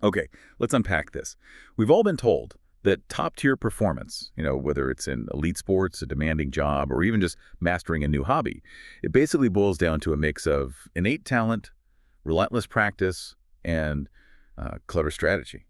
Okay, let's unpack this. We've all been told that top-tier performance, whether it's in elite sports, a demanding job, or even just mastering a new hobby, it basically boils down to a mix of innate talent, relentless practice, and clever strategy.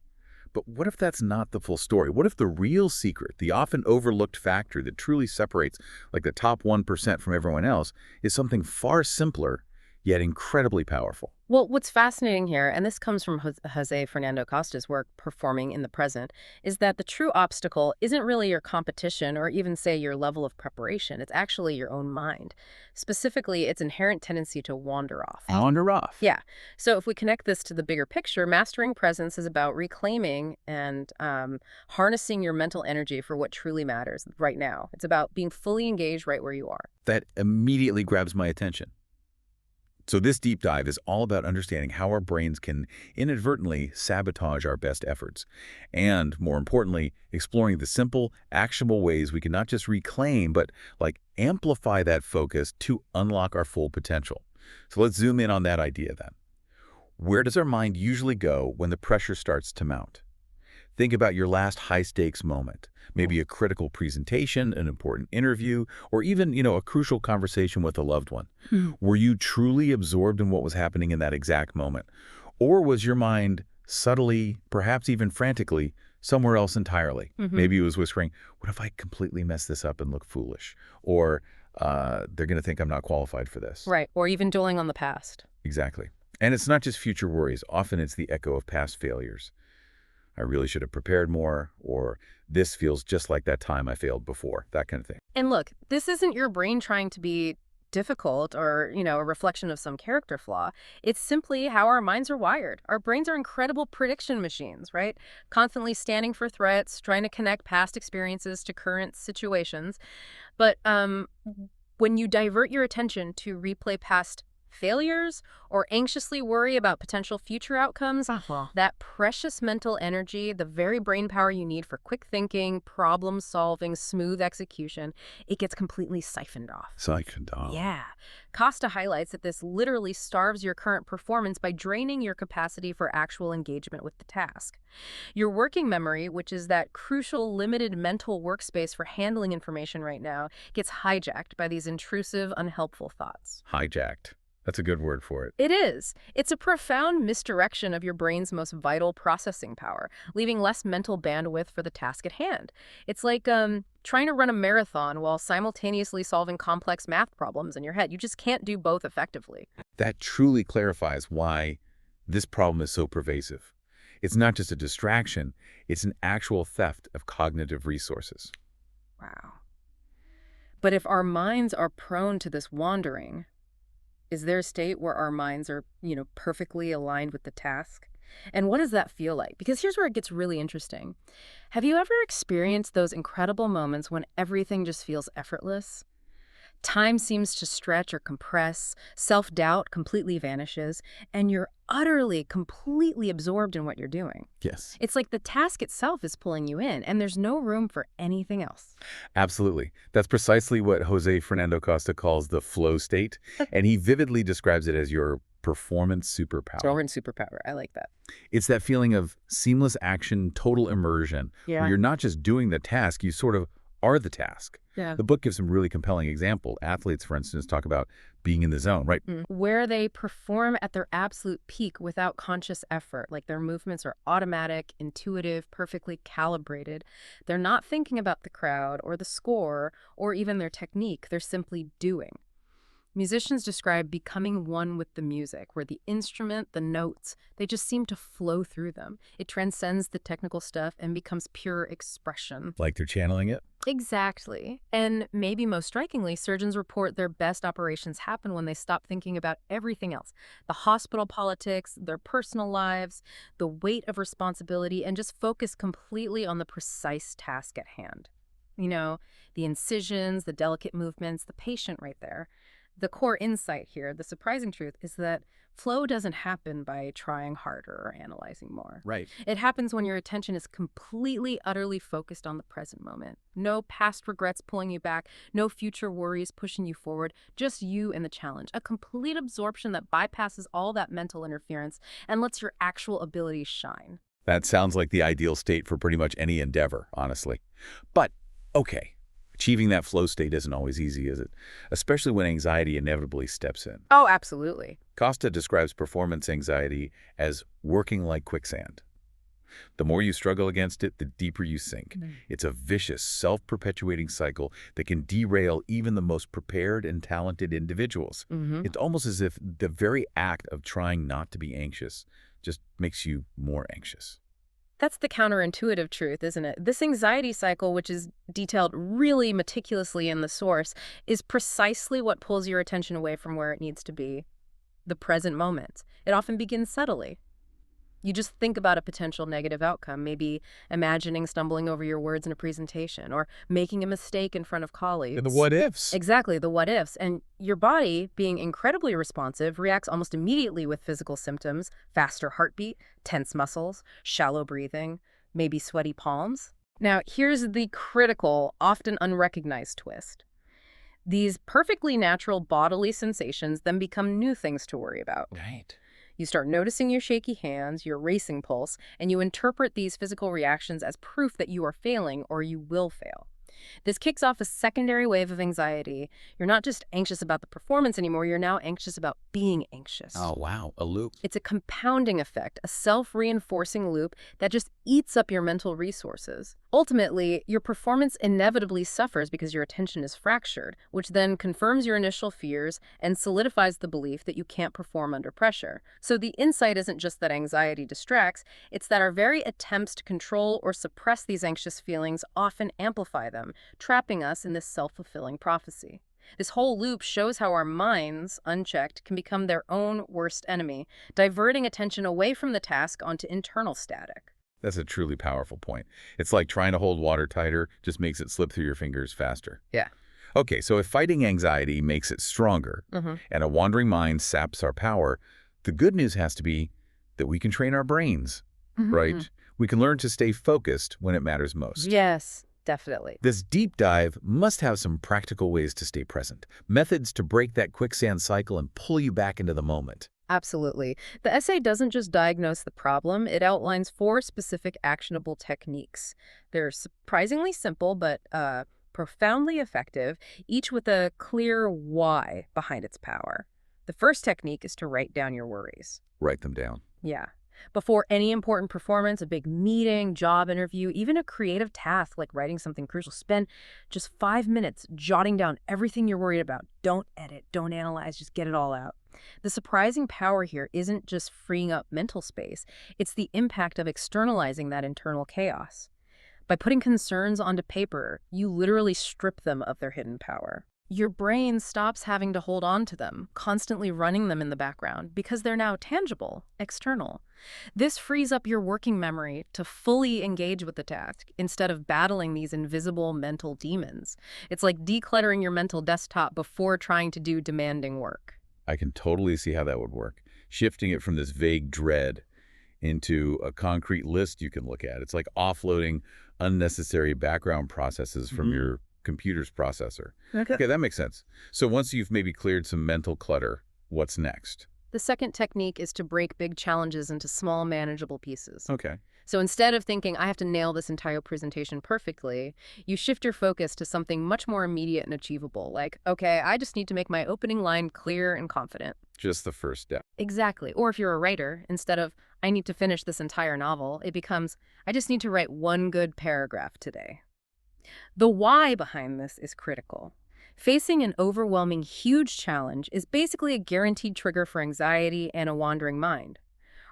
But what if that's not the full story? What if the real secret, the often overlooked factor that truly separates like the top 1% from everyone else, is something far simpler, yet incredibly powerful? Well, what's fascinating here, and this comes from Jose Fernando Costa's work, Performing in the Present, is that the true obstacle isn't really your competition or even, say, your level of preparation. It's actually your own mind. Specifically, its inherent tendency to wander off. Wander off. Yeah. So if we connect this to the bigger picture, mastering presence is about reclaiming and harnessing your mental energy for what truly matters right now. It's about being fully engaged right where you are. That immediately grabs my attention. So this deep dive is all about understanding how our brains can inadvertently sabotage our best efforts. And more importantly, exploring the simple, actionable ways we can not just reclaim, but like amplify that focus to unlock our full potential. So let's zoom in on that idea then. Where does our mind usually go when the pressure starts to mount? Think about your last high-stakes moment, maybe a critical presentation, an important interview, or even, a crucial conversation with a loved one. Were you truly absorbed in what was happening in that exact moment? Or was your mind subtly, perhaps even frantically, somewhere else entirely? Maybe it was whispering, what if I completely mess this up and look foolish? Or they're going to think I'm not qualified for this. Right. Or even dwelling on the past. Exactly. And it's not just future worries. Often it's the echo of past failures. I really should have prepared more, or this feels just like that time I failed before, that kind of thing. And look, this isn't your brain trying to be difficult or, a reflection of some character flaw. It's simply how our minds are wired. Our brains are incredible prediction machines, right? Constantly scanning for threats, trying to connect past experiences to current situations. But when you divert your attention to replay past failures or anxiously worry about potential future outcomes, that precious mental energy, the very brain power you need for quick thinking, problem solving, smooth execution, it gets completely siphoned off. Siphoned off. Yeah. Costa highlights that this literally starves your current performance by draining your capacity for actual engagement with the task. Your working memory, which is that crucial limited mental workspace for handling information right now, gets hijacked by these intrusive, unhelpful thoughts. Hijacked. That's a good word for it. It is. It's a profound misdirection of your brain's most vital processing power, leaving less mental bandwidth for the task at hand. It's like trying to run a marathon while simultaneously solving complex math problems in your head. You just can't do both effectively. That truly clarifies why this problem is so pervasive. It's not just a distraction, it's an actual theft of cognitive resources. Wow. But if our minds are prone to this wandering, is there a state where our minds are, perfectly aligned with the task? And what does that feel like? Because here's where it gets really interesting. Have you ever experienced those incredible moments when everything just feels effortless? Time seems to stretch or compress, self-doubt completely vanishes, and you're utterly, completely absorbed in what you're doing. Yes. It's like the task itself is pulling you in, and there's no room for anything else. Absolutely. That's precisely what Jose Fernando Costa calls the flow state, and he vividly describes it as your performance superpower. Throw in superpower. I like that. It's that feeling of seamless action, total immersion, where you're not just doing the task, you sort of are the task. Yeah. The book gives some really compelling example. Athletes, for instance, talk about being in the zone, right? Where they perform at their absolute peak without conscious effort. Like their movements are automatic, intuitive, perfectly calibrated. They're not thinking about the crowd or the score or even their technique. They're simply doing. Musicians describe becoming one with the music, where the instrument, the notes, they just seem to flow through them. It transcends the technical stuff and becomes pure expression. Like they're channeling it? Exactly. And maybe most strikingly, surgeons report their best operations happen when they stop thinking about everything else. The hospital politics, their personal lives, the weight of responsibility, and just focus completely on the precise task at hand. The incisions, the delicate movements, the patient right there. The core insight here, the surprising truth, is that flow doesn't happen by trying harder or analyzing more. Right. It happens when your attention is completely, utterly focused on the present moment. No past regrets pulling you back, no future worries pushing you forward, just you and the challenge. A complete absorption that bypasses all that mental interference and lets your actual abilities shine. That sounds like the ideal state for pretty much any endeavor, honestly. But, okay, achieving that flow state isn't always easy, is it? Especially when anxiety inevitably steps in. Oh, absolutely. Costa describes performance anxiety as working like quicksand. The more you struggle against it, the deeper you sink. It's a vicious, self-perpetuating cycle that can derail even the most prepared and talented individuals. It's almost as if the very act of trying not to be anxious just makes you more anxious. That's the counterintuitive truth, isn't it? This anxiety cycle, which is detailed really meticulously in the source, is precisely what pulls your attention away from where it needs to be, the present moment. It often begins subtly. You just think about a potential negative outcome, maybe imagining stumbling over your words in a presentation or making a mistake in front of colleagues. And the what ifs. Exactly, the what ifs. And your body, being incredibly responsive, reacts almost immediately with physical symptoms: faster heartbeat, tense muscles, shallow breathing, maybe sweaty palms. Now, here's the critical, often unrecognized twist. These perfectly natural bodily sensations then become new things to worry about. Right. You start noticing your shaky hands, your racing pulse, and you interpret these physical reactions as proof that you are failing or you will fail. This kicks off a secondary wave of anxiety. You're not just anxious about the performance anymore, you're now anxious about being anxious. Oh, wow, a loop. It's a compounding effect, a self-reinforcing loop that just eats up your mental resources. Ultimately, your performance inevitably suffers because your attention is fractured, which then confirms your initial fears and solidifies the belief that you can't perform under pressure. So the insight isn't just that anxiety distracts, it's that our very attempts to control or suppress these anxious feelings often amplify them, trapping us in this self-fulfilling prophecy. This whole loop shows how our minds, unchecked, can become their own worst enemy, diverting attention away from the task onto internal static. That's a truly powerful point. It's like trying to hold water tighter just makes it slip through your fingers faster. Yeah. Okay, so if fighting anxiety makes it stronger and a wandering mind saps our power, the good news has to be that we can train our brains, right? We can learn to stay focused when it matters most. Yes, definitely. This deep dive must have some practical ways to stay present, methods to break that quicksand cycle and pull you back into the moment. Absolutely. The essay doesn't just diagnose the problem, it outlines 4 specific actionable techniques. They're surprisingly simple, but profoundly effective, each with a clear why behind its power. The first technique is to write down your worries. Write them down. Yeah. Before any important performance, a big meeting, job interview, even a creative task like writing something crucial, spend just 5 minutes jotting down everything you're worried about. Don't edit, don't analyze, just get it all out. The surprising power here isn't just freeing up mental space, it's the impact of externalizing that internal chaos. By putting concerns onto paper, you literally strip them of their hidden power. Your brain stops having to hold on to them, constantly running them in the background, because they're now tangible, external. This frees up your working memory to fully engage with the task instead of battling these invisible mental demons. It's like decluttering your mental desktop before trying to do demanding work. I can totally see how that would work. Shifting it from this vague dread into a concrete list you can look at. It's like offloading unnecessary background processes from your computer's processor. Okay, that makes sense. So once you've maybe cleared some mental clutter, what's next? The second technique is to break big challenges into small, manageable pieces. Okay. So instead of thinking, I have to nail this entire presentation perfectly, you shift your focus to something much more immediate and achievable, like, okay, I just need to make my opening line clear and confident. Just the first step. Exactly. Or if you're a writer, instead of, I need to finish this entire novel, it becomes, I just need to write one good paragraph today. The why behind this is critical. Facing an overwhelming, huge challenge is basically a guaranteed trigger for anxiety and a wandering mind.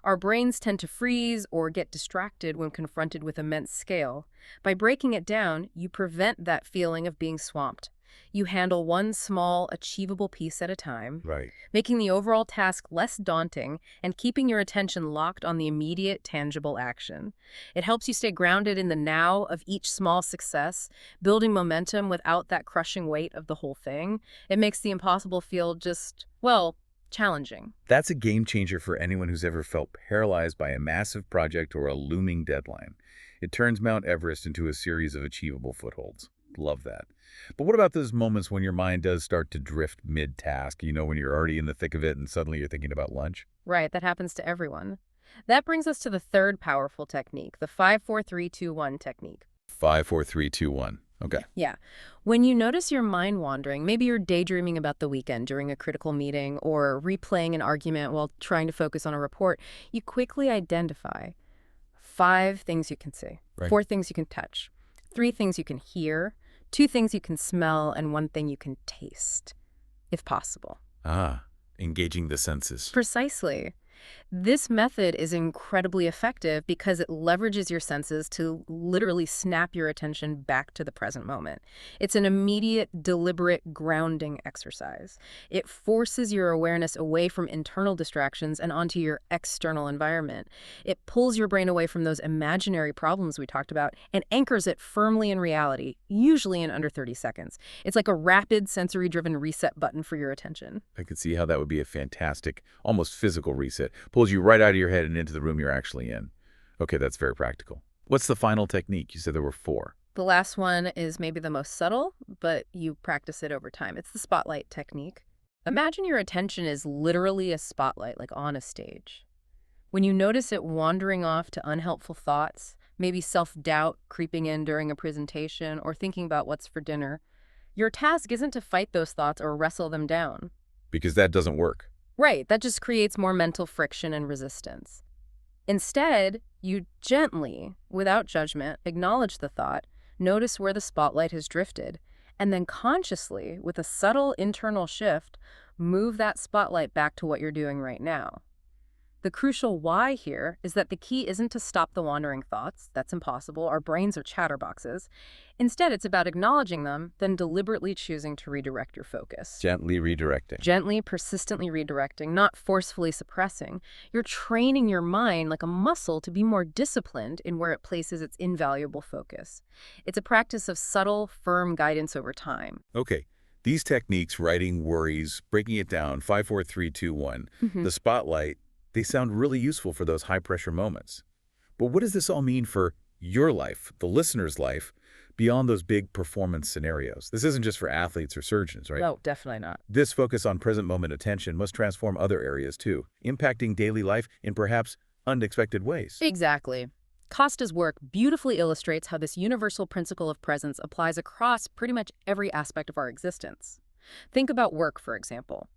Our brains tend to freeze or get distracted when confronted with immense scale. By breaking it down, you prevent that feeling of being swamped. You handle one small, achievable piece at a time, Right. making the overall task less daunting and keeping your attention locked on the immediate, tangible action. It helps you stay grounded in the now of each small success, building momentum without that crushing weight of the whole thing. It makes the impossible feel just, well, challenging. That's a game changer for anyone who's ever felt paralyzed by a massive project or a looming deadline. It turns Mount Everest into a series of achievable footholds. Love that. But what about those moments when your mind does start to drift mid-task, when you're already in the thick of it and suddenly you're thinking about lunch? Right, that happens to everyone. That brings us to the third powerful technique, the 5-4-3-2-1 technique. 5, 4, 3, 2, 1. Okay. Yeah. When you notice your mind wandering, maybe you're daydreaming about the weekend during a critical meeting or replaying an argument while trying to focus on a report, you quickly identify 5 things you can see, Right. 4 things you can touch, 3 things you can hear, 2 things you can smell, and 1 thing you can taste, if possible. Ah, engaging the senses. Precisely. This method is incredibly effective because it leverages your senses to literally snap your attention back to the present moment. It's an immediate, deliberate grounding exercise. It forces your awareness away from internal distractions and onto your external environment. It pulls your brain away from those imaginary problems we talked about and anchors it firmly in reality, usually in under 30 seconds. It's like a rapid, sensory-driven reset button for your attention. I could see how that would be a fantastic, almost physical reset. Pulls you right out of your head and into the room you're actually in. Okay, that's very practical. What's the final technique? You said there were 4. The last one is maybe the most subtle, but you practice it over time. It's the spotlight technique. Imagine your attention is literally a spotlight, like on a stage. When you notice it wandering off to unhelpful thoughts, maybe self-doubt creeping in during a presentation or thinking about what's for dinner, your task isn't to fight those thoughts or wrestle them down. Because that doesn't work. Right, that just creates more mental friction and resistance. Instead, you gently, without judgment, acknowledge the thought, notice where the spotlight has drifted, and then consciously, with a subtle internal shift, move that spotlight back to what you're doing right now. The crucial why here is that the key isn't to stop the wandering thoughts. That's impossible. Our brains are chatterboxes. Instead, it's about acknowledging them, then deliberately choosing to redirect your focus. Gently redirecting. Gently, persistently redirecting, not forcefully suppressing. You're training your mind like a muscle to be more disciplined in where it places its invaluable focus. It's a practice of subtle, firm guidance over time. Okay, these techniques, writing worries, breaking it down, 5, 4, 3, 2, 1, the spotlight, they sound really useful for those high-pressure moments. But what does this all mean for your life, the listener's life, beyond those big performance scenarios? This isn't just for athletes or surgeons, right? No, definitely not. This focus on present moment attention must transform other areas too, impacting daily life in perhaps unexpected ways. Exactly. Costa's work beautifully illustrates how this universal principle of presence applies across pretty much every aspect of our existence. Think about work, for example.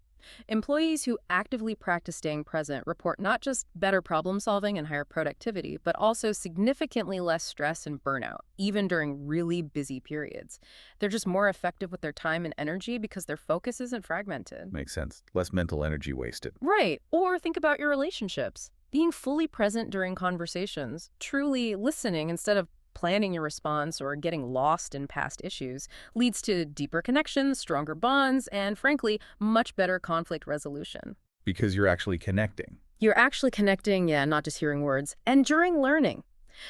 Employees who actively practice staying present report not just better problem solving and higher productivity, but also significantly less stress and burnout, even during really busy periods. They're just more effective with their time and energy because their focus isn't fragmented. Makes sense. Less mental energy wasted. Right. Or think about your relationships. Being fully present during conversations, truly listening instead of planning your response or getting lost in past issues, leads to deeper connections, stronger bonds, and frankly, much better conflict resolution. Because you're actually connecting. You're actually connecting, yeah, not just hearing words. And during learning,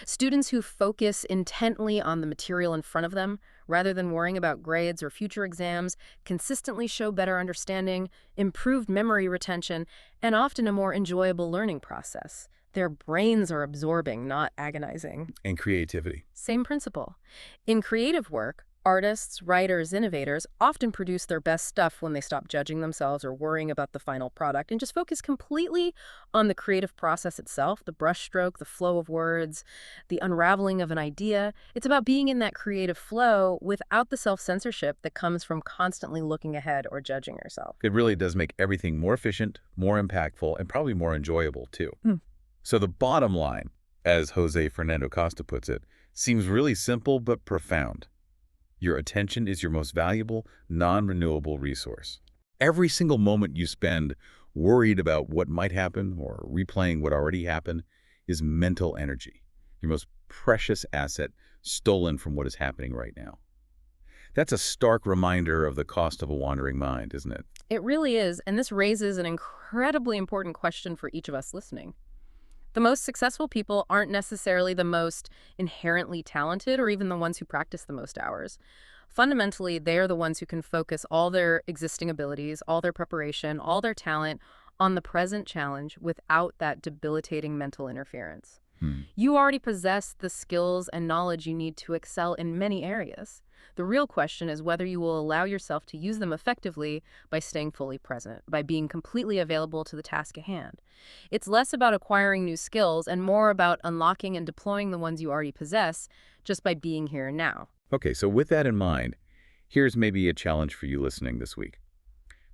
students who focus intently on the material in front of them, rather than worrying about grades or future exams, consistently show better understanding, improved memory retention, and often a more enjoyable learning process. Their brains are absorbing, not agonizing. And creativity. Same principle. In creative work, artists, writers, innovators often produce their best stuff when they stop judging themselves or worrying about the final product and just focus completely on the creative process itself, the brushstroke, the flow of words, the unraveling of an idea. It's about being in that creative flow without the self-censorship that comes from constantly looking ahead or judging yourself. It really does make everything more efficient, more impactful, and probably more enjoyable too. So the bottom line, as Jose Fernando Costa puts it, seems really simple but profound. Your attention is your most valuable, non-renewable resource. Every single moment you spend worried about what might happen or replaying what already happened is mental energy, your most precious asset stolen from what is happening right now. That's a stark reminder of the cost of a wandering mind, isn't it? It really is, and this raises an incredibly important question for each of us listening. The most successful people aren't necessarily the most inherently talented or even the ones who practice the most hours. Fundamentally, they are the ones who can focus all their existing abilities, all their preparation, all their talent on the present challenge without that debilitating mental interference. Hmm. You already possess the skills and knowledge you need to excel in many areas. The real question is whether you will allow yourself to use them effectively by staying fully present, by being completely available to the task at hand. It's less about acquiring new skills and more about unlocking and deploying the ones you already possess just by being here and now. Okay, so with that in mind, here's maybe a challenge for you listening this week.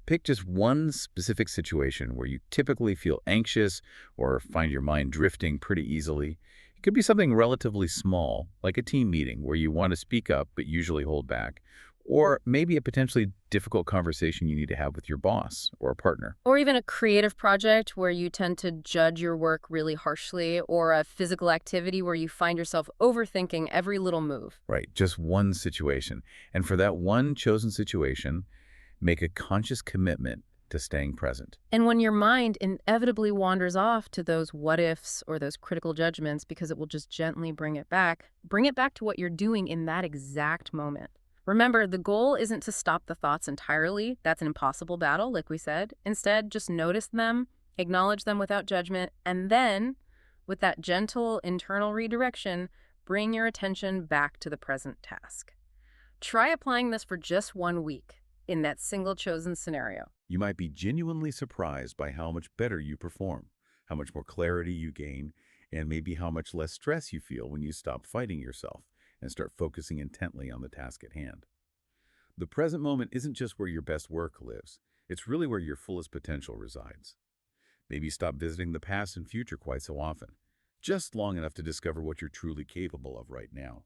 Pick just one specific situation where you typically feel anxious or find your mind drifting pretty easily. It could be something relatively small, like a team meeting where you want to speak up but usually hold back, or maybe a potentially difficult conversation you need to have with your boss or a partner. Or even a creative project where you tend to judge your work really harshly, or a physical activity where you find yourself overthinking every little move. Right, just one situation. And for that one chosen situation, make a conscious commitment to staying present. And when your mind inevitably wanders off to those what ifs or those critical judgments because it will just gently bring it back to what you're doing in that exact moment. Remember, the goal isn't to stop the thoughts entirely. That's an impossible battle, like we said. Instead, just notice them, acknowledge them without judgment, and then, with that gentle internal redirection, bring your attention back to the present task. Try applying this for just 1 week in that single chosen scenario. You might be genuinely surprised by how much better you perform, how much more clarity you gain, and maybe how much less stress you feel when you stop fighting yourself and start focusing intently on the task at hand. The present moment isn't just where your best work lives, it's really where your fullest potential resides. Maybe stop visiting the past and future quite so often, just long enough to discover what you're truly capable of right now.